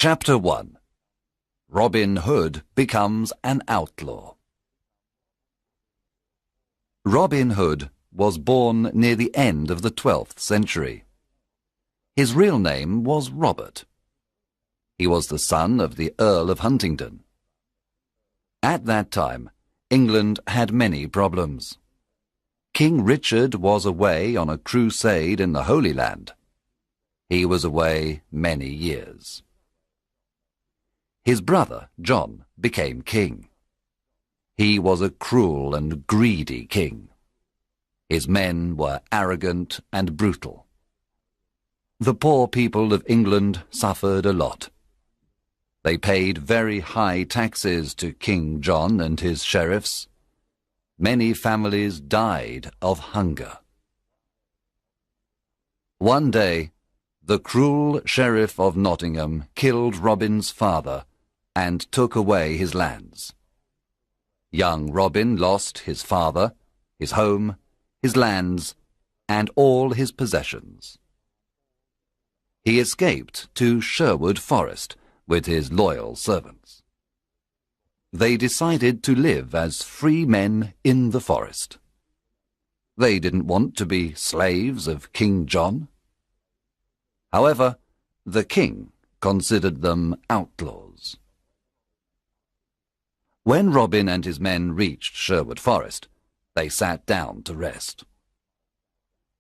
Chapter 1. Robin Hood becomes an outlaw. Robin Hood was born near the end of the 12th century. His real name was Robert. He was the son of the Earl of Huntingdon. At that time, England had many problems. King Richard was away on a crusade in the Holy Land. He was away many years. His brother, John, became king. He was a cruel and greedy king. His men were arrogant and brutal. The poor people of England suffered a lot. They paid very high taxes to King John and his sheriffs. Many families died of hunger. One day, the cruel sheriff of Nottingham killed Robin's father and took away his lands. Young Robin lost his father, his home, his lands, and all his possessions. He escaped to Sherwood Forest with his loyal servants. They decided to live as free men in the forest. They didn't want to be slaves of King John. However, the king considered them outlaws. When Robin and his men reached Sherwood Forest, they sat down to rest.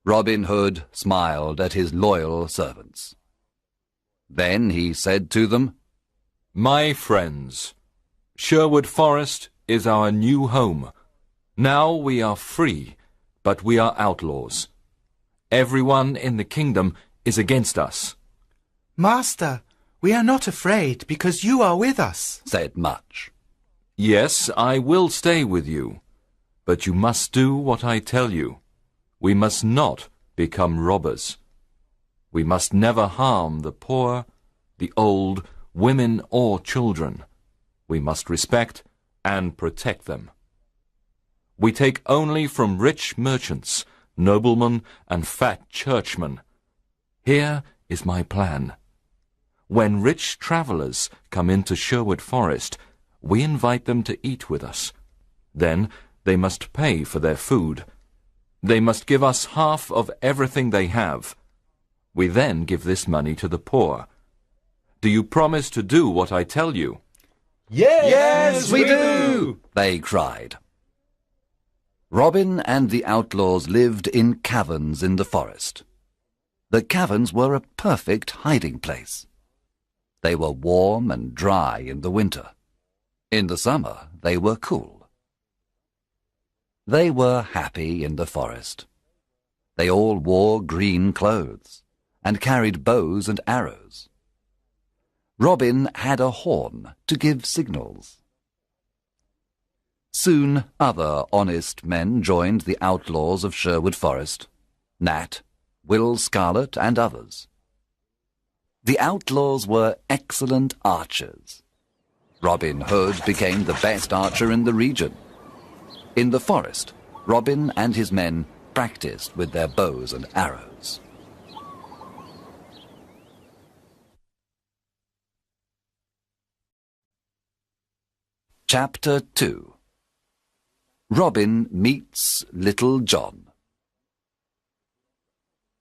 Robin Hood smiled at his loyal servants. Then he said to them, "My friends, Sherwood Forest is our new home. Now we are free, but we are outlaws. Everyone in the kingdom is against us." "Master, we are not afraid because you are with us," said Much. "Yes, I will stay with you, but you must do what I tell you. We must not become robbers. We must never harm the poor, the old, women or children. We must respect and protect them. We take only from rich merchants, noblemen and fat churchmen. Here is my plan. When rich travellers come into Sherwood Forest, we invite them to eat with us. Then they must pay for their food. They must give us half of everything they have. We then give this money to the poor. Do you promise to do what I tell you?" "Yes, we do!" they cried. Robin and the outlaws lived in caverns in the forest. The caverns were a perfect hiding place. They were warm and dry in the winter. In the summer, they were cool. They were happy in the forest. They all wore green clothes and carried bows and arrows. Robin had a horn to give signals. Soon other honest men joined the outlaws of Sherwood Forest, Nat, Will Scarlet, and others. The outlaws were excellent archers. Robin Hood became the best archer in the region. In the forest, Robin and his men practiced with their bows and arrows. Chapter 2. Robin meets Little John.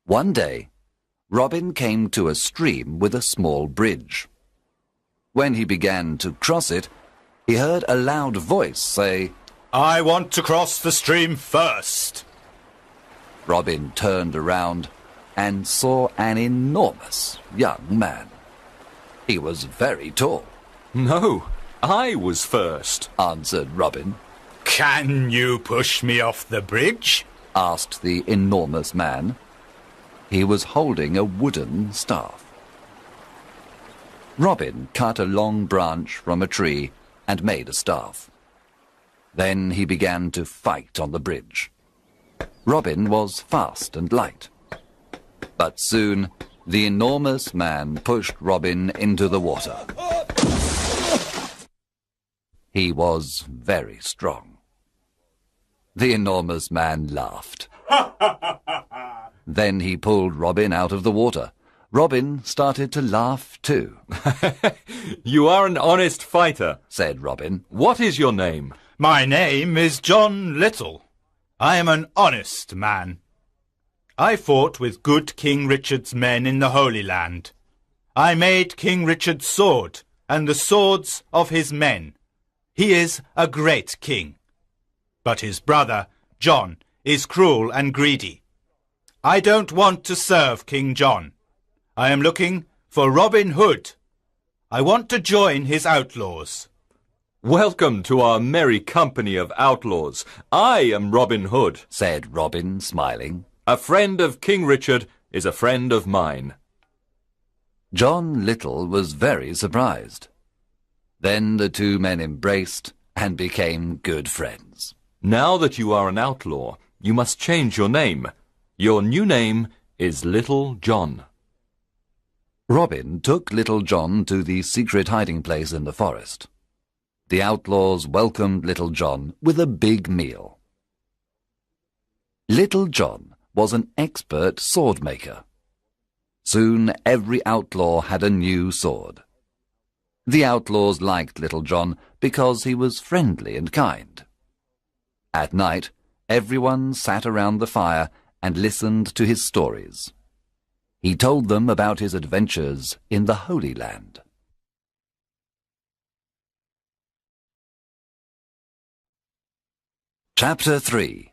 One day, Robin came to a stream with a small bridge. When he began to cross it, he heard a loud voice say, "I want to cross the stream first." Robin turned around and saw an enormous young man. He was very tall. "No, I was first," answered Robin. "Can you push me off the bridge?" asked the enormous man. He was holding a wooden staff. Robin cut a long branch from a tree and made a staff. Then he began to fight on the bridge. Robin was fast and light. But soon the enormous man pushed Robin into the water. He was very strong. The enormous man laughed. Then he pulled Robin out of the water, Robin started to laugh too. You are an honest fighter, said Robin. What is your name? My name is John Little. I am an honest man. I fought with good King Richard's men in the Holy Land. I made King Richard's sword and the swords of his men. He is a great king. But his brother, John, is cruel and greedy. I don't want to serve King John. I am looking for Robin Hood. I want to join his outlaws. Welcome to our merry company of outlaws. I am Robin Hood, said Robin, smiling. A friend of King Richard is a friend of mine. John Little was very surprised. Then the two men embraced and became good friends. Now that you are an outlaw, you must change your name. Your new name is Little John. Robin took Little John to the secret hiding place in the forest. The outlaws welcomed Little John with a big meal. Little John was an expert sword maker. Soon every outlaw had a new sword. The outlaws liked Little John because he was friendly and kind. At night, everyone sat around the fire and listened to his stories. He told them about his adventures in the Holy Land. Chapter 3.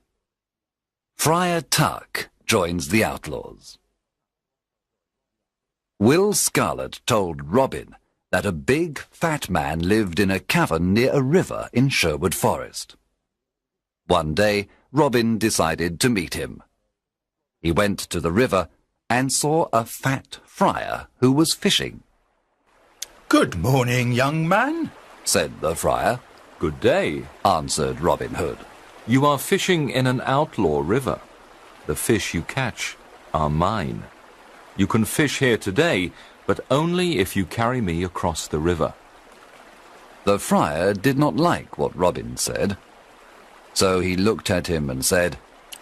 Friar Tuck joins the outlaws. Will Scarlet told Robin that a big, fat man lived in a cavern near a river in Sherwood Forest. One day, Robin decided to meet him. He went to the river and saw a fat friar who was fishing. Good morning, young man, said the friar. Good day, answered Robin Hood. You are fishing in an outlaw river. The fish you catch are mine. You can fish here today, but only if you carry me across the river. The friar did not like what Robin said, so he looked at him and said,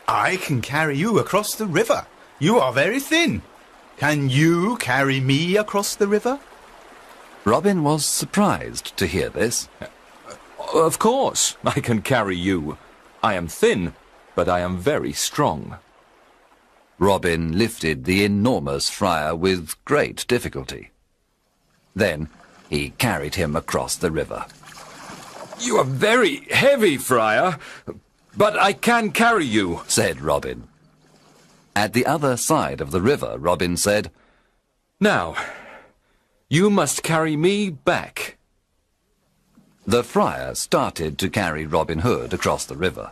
I can carry you across the river. You are very thin. Can you carry me across the river? Robin was surprised to hear this. Of course, I can carry you. I am thin, but I am very strong. Robin lifted the enormous friar with great difficulty. Then he carried him across the river. You are very heavy, friar, but I can carry you, said Robin. At the other side of the river, Robin said, Now, you must carry me back. The friar started to carry Robin Hood across the river.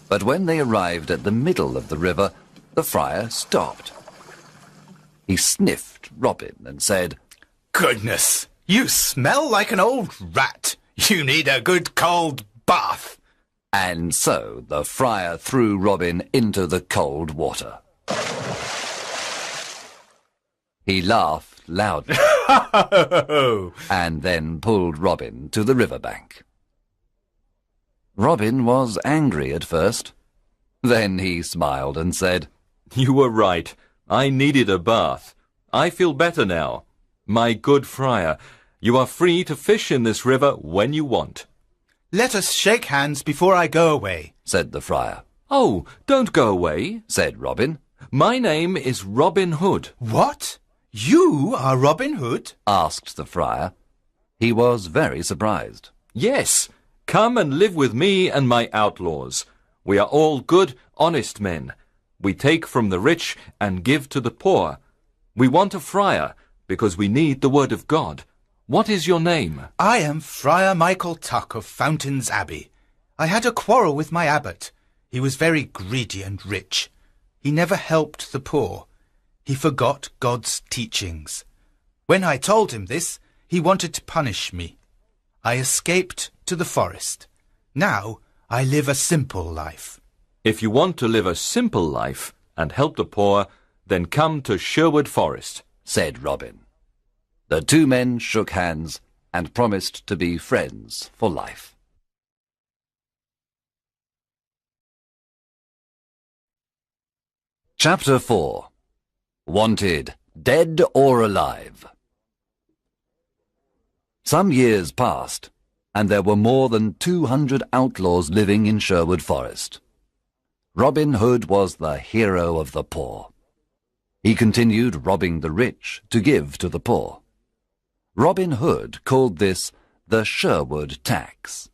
But when they arrived at the middle of the river, the friar stopped. He sniffed Robin and said, Goodness, you smell like an old rat. You need a good cold bath. And so the friar threw Robin into the cold water. He laughed loudly and then pulled Robin to the riverbank. Robin was angry at first. Then he smiled and said, You were right. I needed a bath. I feel better now. My good friar, you are free to fish in this river when you want. Let us shake hands before I go away, said the friar. Oh, don't go away, said Robin. My name is Robin Hood. What? You are Robin Hood? asked the friar. He was very surprised. Yes, come and live with me and my outlaws. We are all good, honest men. We take from the rich and give to the poor. We want a friar because we need the word of God. What is your name? I am Friar Michael Tuck of Fountains Abbey. I had a quarrel with my abbot. He was very greedy and rich. He never helped the poor. He forgot God's teachings. When I told him this, he wanted to punish me. I escaped to the forest. Now I live a simple life. If you want to live a simple life and help the poor, then come to Sherwood Forest, said Robin. The two men shook hands and promised to be friends for life. Chapter 4. Wanted Dead or alive. Some years passed, and there were more than 200 outlaws living in Sherwood Forest. Robin Hood was the hero of the poor. He continued robbing the rich to give to the poor. Robin Hood called this the Sherwood tax.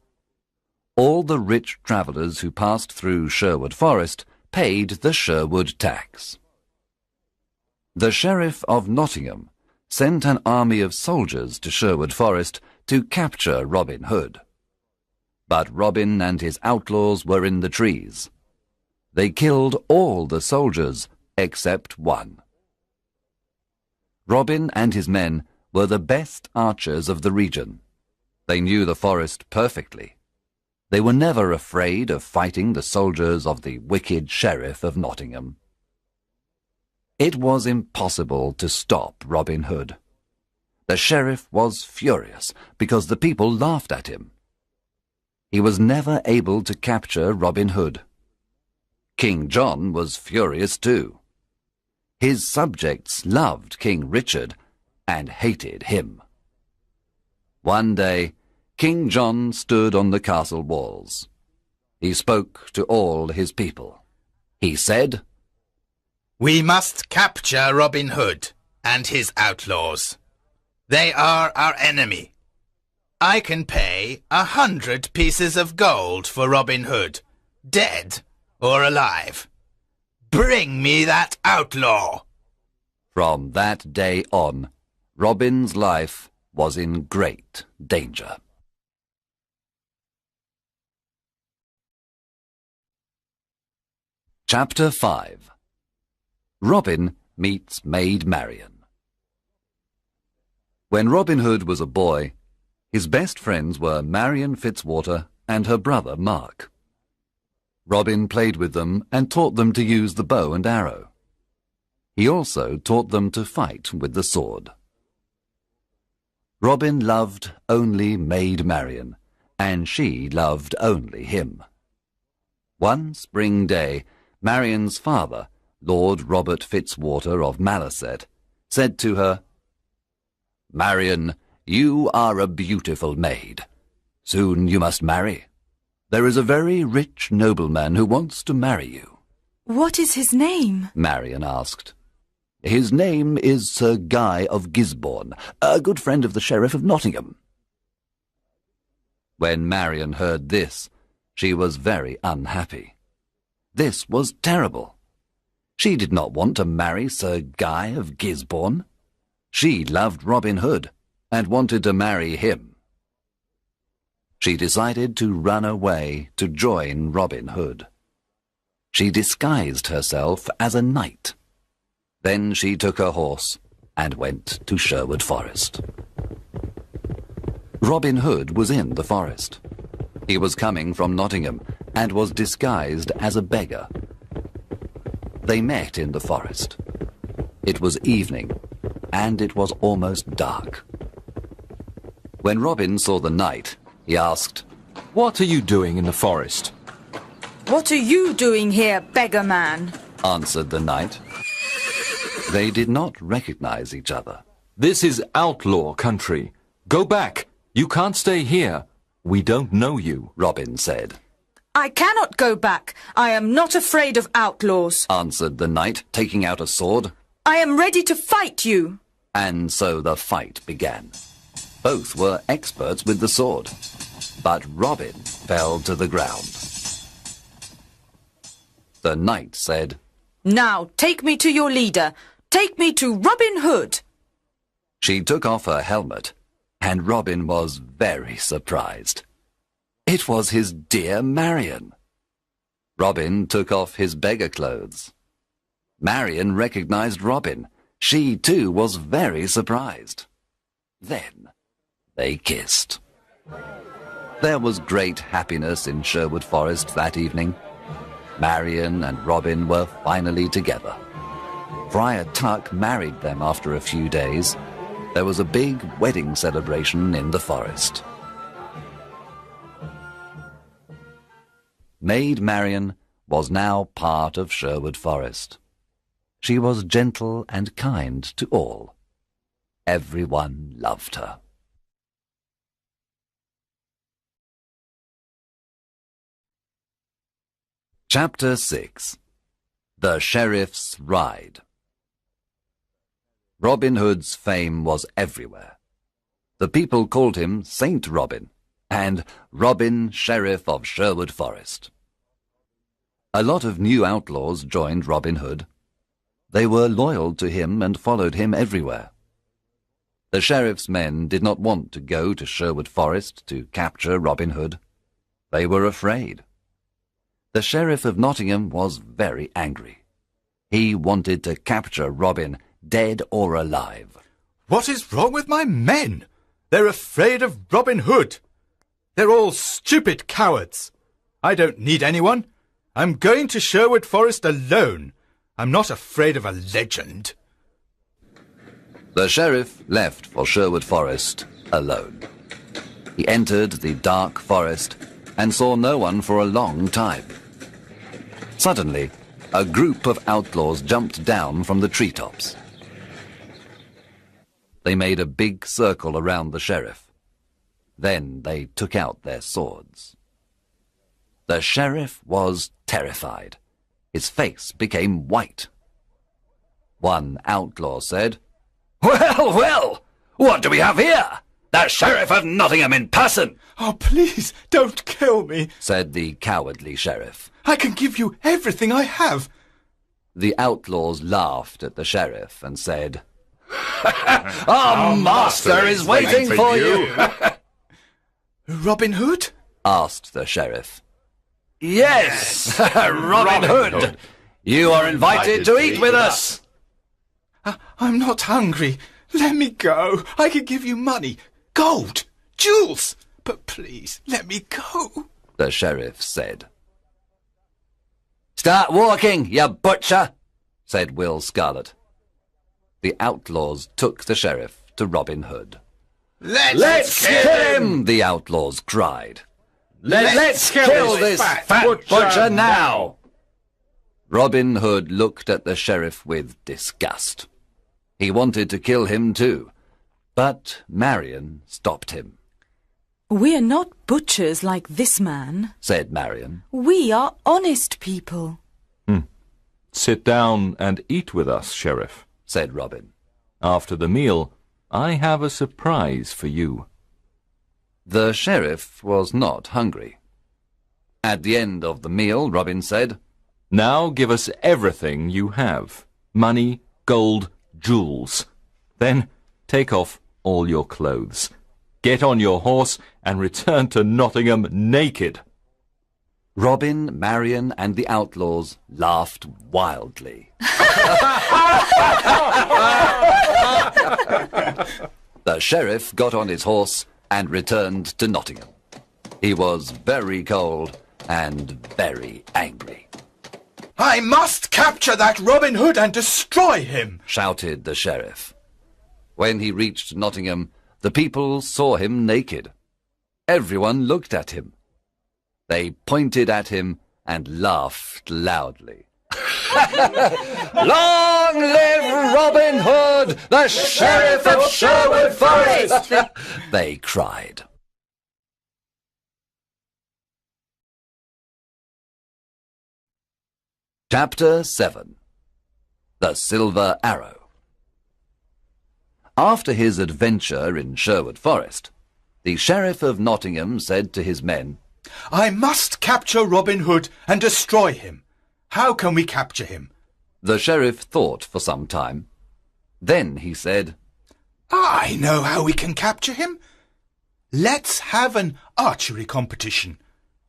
All the rich travellers who passed through Sherwood Forest paid the Sherwood tax. The Sheriff of Nottingham sent an army of soldiers to Sherwood Forest to capture Robin Hood. But Robin and his outlaws were in the trees. They killed all the soldiers except one. Robin and his men were the best archers of the region. They knew the forest perfectly. They were never afraid of fighting the soldiers of the wicked Sheriff of Nottingham. It was impossible to stop Robin Hood. The sheriff was furious because the people laughed at him. He was never able to capture Robin Hood. King John was furious too. His subjects loved King Richard and hated him. One day, King John stood on the castle walls. He spoke to all his people. He said, "We must capture Robin Hood and his outlaws. They are our enemy. I can pay 100 pieces of gold for Robin Hood, dead or alive. Bring me that outlaw." From that day on, Robin's life was in great danger. Chapter 5. Robin meets Maid Marian. When Robin Hood was a boy, his best friends were Marian Fitzwater and her brother Mark. Robin played with them and taught them to use the bow and arrow. He also taught them to fight with the sword. Robin loved only Maid Marian, and she loved only him. One spring day, Marian's father, Lord Robert Fitzwater of Malaset, said to her, "Marian, you are a beautiful maid. Soon you must marry. There is a very rich nobleman who wants to marry you." "What is his name?" Marian asked. "His name is Sir Guy of Gisborne, a good friend of the Sheriff of Nottingham." When Marian heard this, she was very unhappy. This was terrible. She did not want to marry Sir Guy of Gisborne. She loved Robin Hood and wanted to marry him. She decided to run away to join Robin Hood. She disguised herself as a knight. Then she took her horse and went to Sherwood Forest. Robin Hood was in the forest. He was coming from Nottingham and was disguised as a beggar. They met in the forest. It was evening, and it was almost dark. When Robin saw the knight, he asked, "What are you doing in the forest?" "What are you doing here, beggar man?" answered the knight. They did not recognize each other. "This is outlaw country. Go back. You can't stay here. We don't know you," Robin said. "I cannot go back. I am not afraid of outlaws," answered the knight, taking out a sword. "I am ready to fight you." And so the fight began. Both were experts with the sword, but Robin fell to the ground. The knight said, "Now take me to your leader. Take me to Robin Hood." She took off her helmet, and Robin was very surprised. It was his dear Marian. Robin took off his beggar clothes. Marian recognized Robin. She too was very surprised. Then they kissed. There was great happiness in Sherwood Forest that evening. Marian and Robin were finally together. Friar Tuck married them after a few days. There was a big wedding celebration in the forest. Maid Marian was now part of Sherwood Forest. She was gentle and kind to all. Everyone loved her. Chapter 6. The Sheriff's Ride. Robin Hood's fame was everywhere. The people called him Saint Robin and Robin, Sheriff of Sherwood Forest. A lot of new outlaws joined Robin Hood. They were loyal to him and followed him everywhere. The sheriff's men did not want to go to Sherwood Forest to capture Robin Hood. They were afraid. The Sheriff of Nottingham was very angry. He wanted to capture Robin, dead or alive. What is wrong with my men? They're afraid of Robin Hood. They're all stupid cowards. I don't need anyone. I'm going to Sherwood Forest alone. I'm not afraid of a legend. The sheriff left for Sherwood Forest alone. He entered the dark forest and saw no one for a long time. Suddenly, a group of outlaws jumped down from the treetops. They made a big circle around the sheriff. Then they took out their swords. The sheriff was terrified. His face became white. One outlaw said, "Well, well, what do we have here? The Sheriff of Nottingham in person!" Oh, please, don't kill me. said the cowardly sheriff. I can give you everything I have. The outlaws laughed at the sheriff and said, "Our master is waiting for you." Robin Hood? asked the sheriff. "Yes, Robin Hood. You are invited to eat with us." I'm not hungry. Let me go. I can give you money, gold, jewels. But please, let me go, the sheriff said. "Start walking, you butcher," said Will Scarlet. The outlaws took the sheriff to Robin Hood. Let's kill him, the outlaws cried. Let's kill this fat butcher now. Robin Hood looked at the sheriff with disgust. He wanted to kill him too, but Marion stopped him. "We are not butchers like this man," said Marion. "We are honest people." Sit down and eat with us, Sheriff, said Robin. After the meal, I have a surprise for you. The sheriff was not hungry. At the end of the meal, Robin said, Now give us everything you have. Money, gold, jewels. Then take off all your clothes. Get on your horse and return to Nottingham naked. Robin, Marion, and the outlaws laughed wildly. The sheriff got on his horse and returned to Nottingham. He was very cold and very angry. I must capture that Robin Hood and destroy him, shouted the sheriff. When he reached Nottingham, the people saw him naked. Everyone looked at him. They pointed at him and laughed loudly. Long live Robin Hood, the Sheriff of Sherwood Forest! They cried. Chapter 7. The Silver Arrow. After his adventure in Sherwood Forest, the Sheriff of Nottingham said to his men, I must capture Robin Hood and destroy him. How can we capture him? The sheriff thought for some time. Then he said, I know how we can capture him. Let's have an archery competition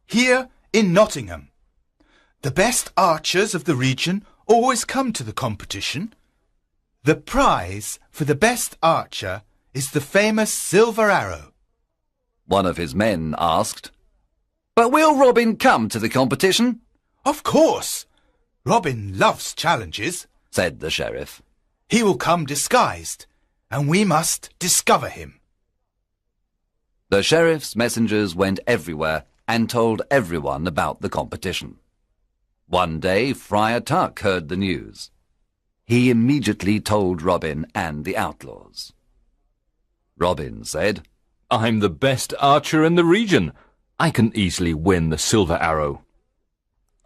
here in Nottingham. The best archers of the region always come to the competition. The prize for the best archer is the famous silver arrow. One of his men asked, But will Robin come to the competition? Of course. Robin loves challenges, said the sheriff. He will come disguised, and we must discover him. The sheriff's messengers went everywhere and told everyone about the competition. One day Friar Tuck heard the news. He immediately told Robin and the outlaws. Robin said, I'm the best archer in the region. I can easily win the silver arrow.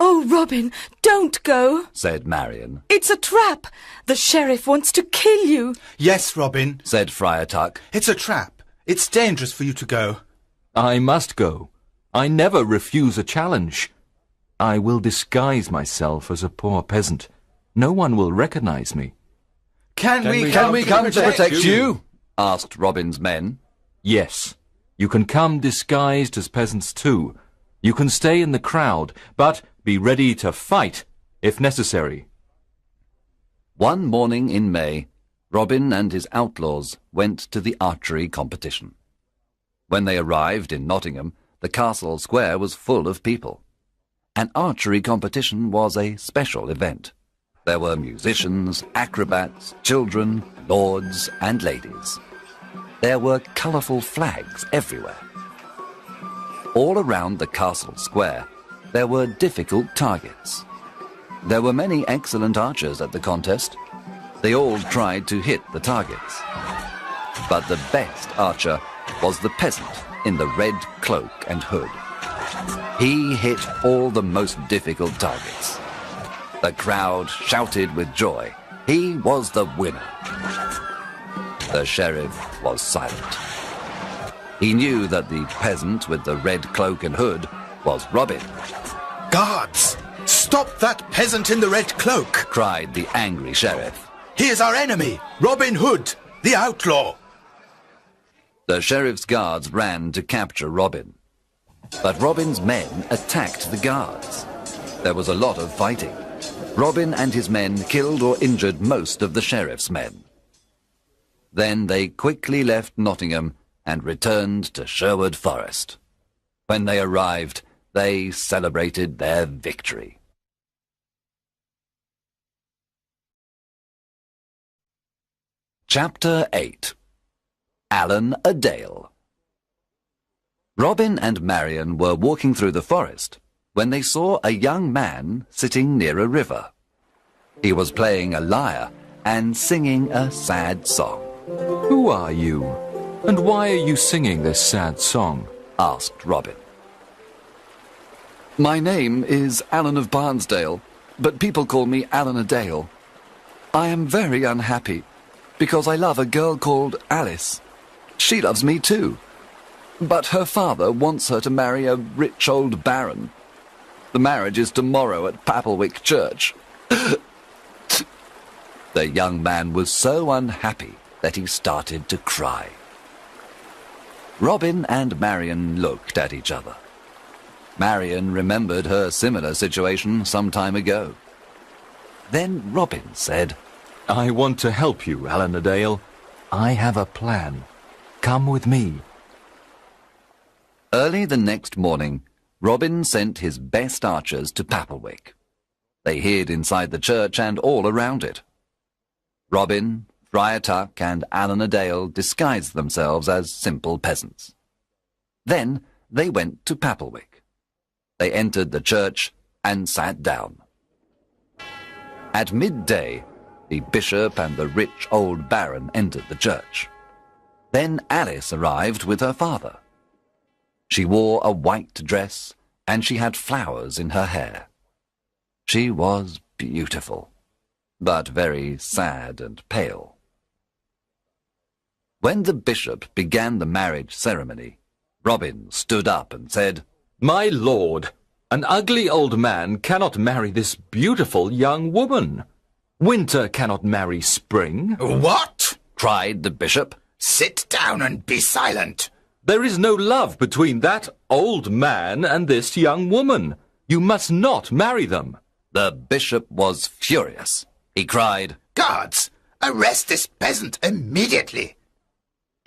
Oh, Robin, don't go, said Marion. It's a trap. The sheriff wants to kill you. Yes, Robin, Said Friar Tuck. it's a trap. It's dangerous for you to go. I must go. I never refuse a challenge. I will disguise myself as a poor peasant. No one will recognize me. Can we come to protect you? Asked Robin's men. Yes, you can come disguised as peasants too. You can stay in the crowd, but be ready to fight if necessary. One morning in May, Robin and his outlaws went to the archery competition. When they arrived in Nottingham, the castle square was full of people. An archery competition was a special event. There were musicians, acrobats, children, lords and ladies. There were colourful flags everywhere. All around the castle square, there were difficult targets. There were many excellent archers at the contest. They all tried to hit the targets. But the best archer was the peasant in the red cloak and hood. He hit all the most difficult targets. The crowd shouted with joy. He was the winner. The sheriff was silent. He knew that the peasant with the red cloak and hood was Robin. Guards! Stop that peasant in the red cloak! Cried the angry sheriff. He is our enemy, Robin Hood, the outlaw! The sheriff's guards ran to capture Robin. But Robin's men attacked the guards. There was a lot of fighting. Robin and his men killed or injured most of the sheriff's men. Then they quickly left Nottingham and returned to Sherwood Forest. When they arrived, they celebrated their victory. Chapter 8. Alan a Dale. Robin and Marion were walking through the forest when they saw a young man sitting near a river. He was playing a lyre and singing a sad song. Who are you? And why are you singing this sad song? Asked Robin. My name is Alan of Barnesdale, but people call me Alan a Dale. I am very unhappy because I love a girl called Alice. She loves me too, but her father wants her to marry a rich old baron. The marriage is tomorrow at Papelwick Church. The young man was so unhappy that he started to cry. Robin and Marion looked at each other. Marion remembered her similar situation some time ago. Then Robin said, I want to help you, Alan a Dale. I have a plan. Come with me. Early the next morning, Robin sent his best archers to Papelwick. They hid inside the church and all around it. Robin, Friar Tuck, and Alan a Dale disguised themselves as simple peasants. Then they went to Papelwick. They entered the church and sat down. At midday, the bishop and the rich old baron entered the church. Then Alice arrived with her father. She wore a white dress and she had flowers in her hair. She was beautiful, but very sad and pale. When the bishop began the marriage ceremony, Robin stood up and said, My lord, an ugly old man cannot marry this beautiful young woman. Winter cannot marry spring. What? cried the bishop. Sit down and be silent. There is no love between that old man and this young woman. You must not marry them. The bishop was furious. He cried, Guards, arrest this peasant immediately.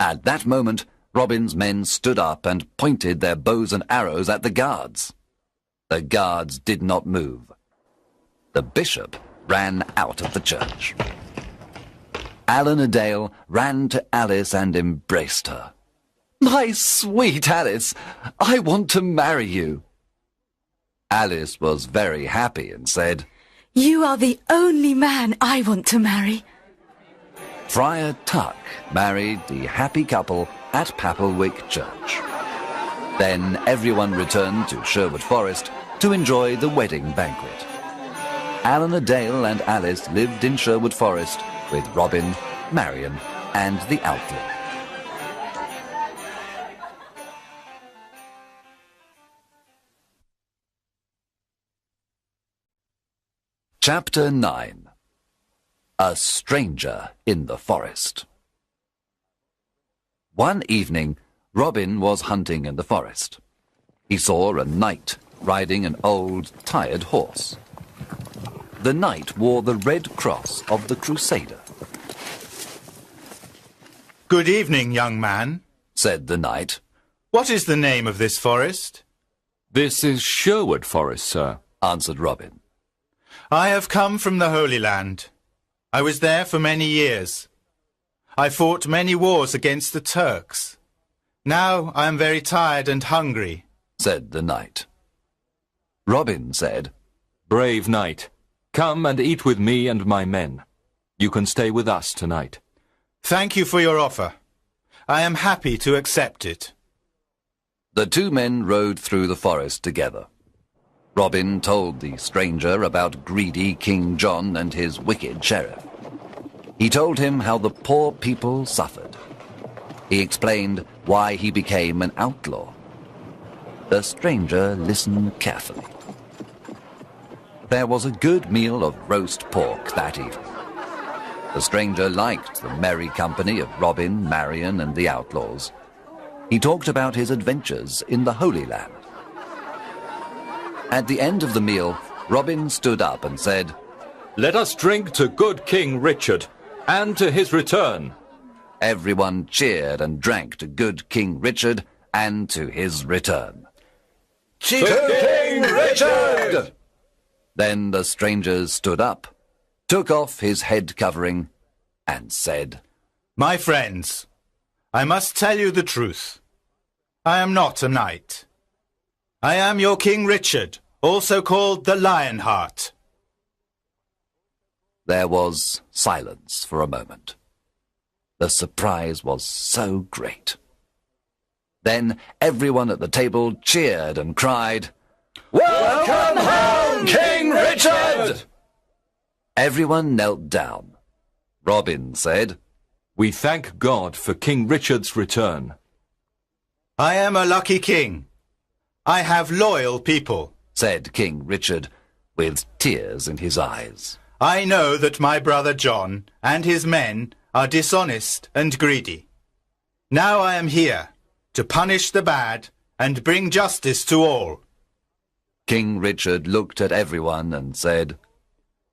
At that moment, Robin's men stood up and pointed their bows and arrows at the guards. The guards did not move. The bishop ran out of the church. Alan a Dale ran to Alice and embraced her. My sweet Alice, I want to marry you. Alice was very happy and said, You are the only man I want to marry. Friar Tuck married the happy couple at Papplewick Church. Then everyone returned to Sherwood Forest to enjoy the wedding banquet. Alan Dale and Alice lived in Sherwood Forest with Robin, Marion, and the Outlaw. Chapter 9. A Stranger in the Forest. One evening, Robin was hunting in the forest. He saw a knight riding an old, tired horse. The knight wore the red cross of the Crusader. Good evening, young man, said the knight. What is the name of this forest? This is Sherwood Forest, sir, answered Robin. I have come from the Holy Land. I was there for many years. I fought many wars against the Turks. Now I am very tired and hungry, said the knight. Robin said, Brave knight, come and eat with me and my men. You can stay with us tonight. Thank you for your offer. I am happy to accept it. The two men rode through the forest together. Robin told the stranger about greedy King John and his wicked sheriff. He told him how the poor people suffered. He explained why he became an outlaw. The stranger listened carefully. There was a good meal of roast pork that evening. The stranger liked the merry company of Robin, Marion, and the outlaws. He talked about his adventures in the Holy Land. At the end of the meal, Robin stood up and said, Let us drink to good King Richard, and to his return. Everyone cheered and drank to good King Richard and to his return. To King Richard! Then the strangers stood up, took off his head covering, and said, My friends, I must tell you the truth. I am not a knight. I am your King Richard, also called the Lionheart. There was silence for a moment. The surprise was so great. Then everyone at the table cheered and cried, Welcome home, King Richard! Everyone knelt down. Robin said, We thank God for King Richard's return. I am a lucky king. I have loyal people, said King Richard, with tears in his eyes. I know that my brother John and his men are dishonest and greedy. Now I am here to punish the bad and bring justice to all. King Richard looked at everyone and said,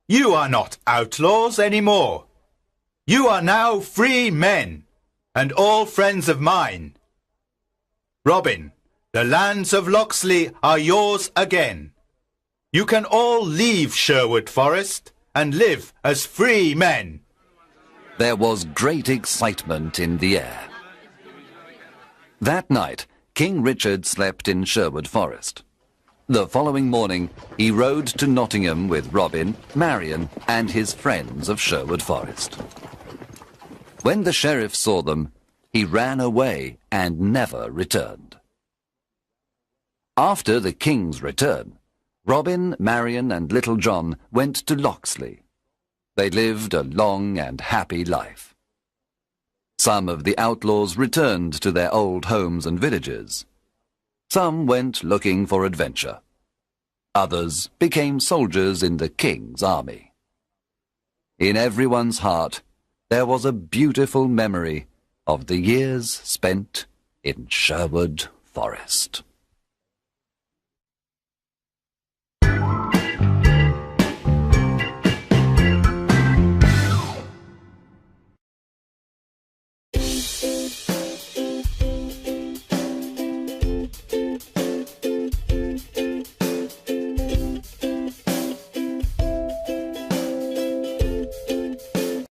You are not outlaws anymore. You are now free men, and all friends of mine. Robin, the lands of Locksley are yours again. You can all leave Sherwood Forest and live as free men. There was great excitement in the air. That night, King Richard slept in Sherwood Forest. The following morning, he rode to Nottingham with Robin, Marion, and his friends of Sherwood Forest. When the sheriff saw them, he ran away and never returned. After the king's return, Robin, Marion, and Little John went to Locksley. They lived a long and happy life. Some of the outlaws returned to their old homes and villages. Some went looking for adventure. Others became soldiers in the king's army. In everyone's heart, there was a beautiful memory of the years spent in Sherwood Forest.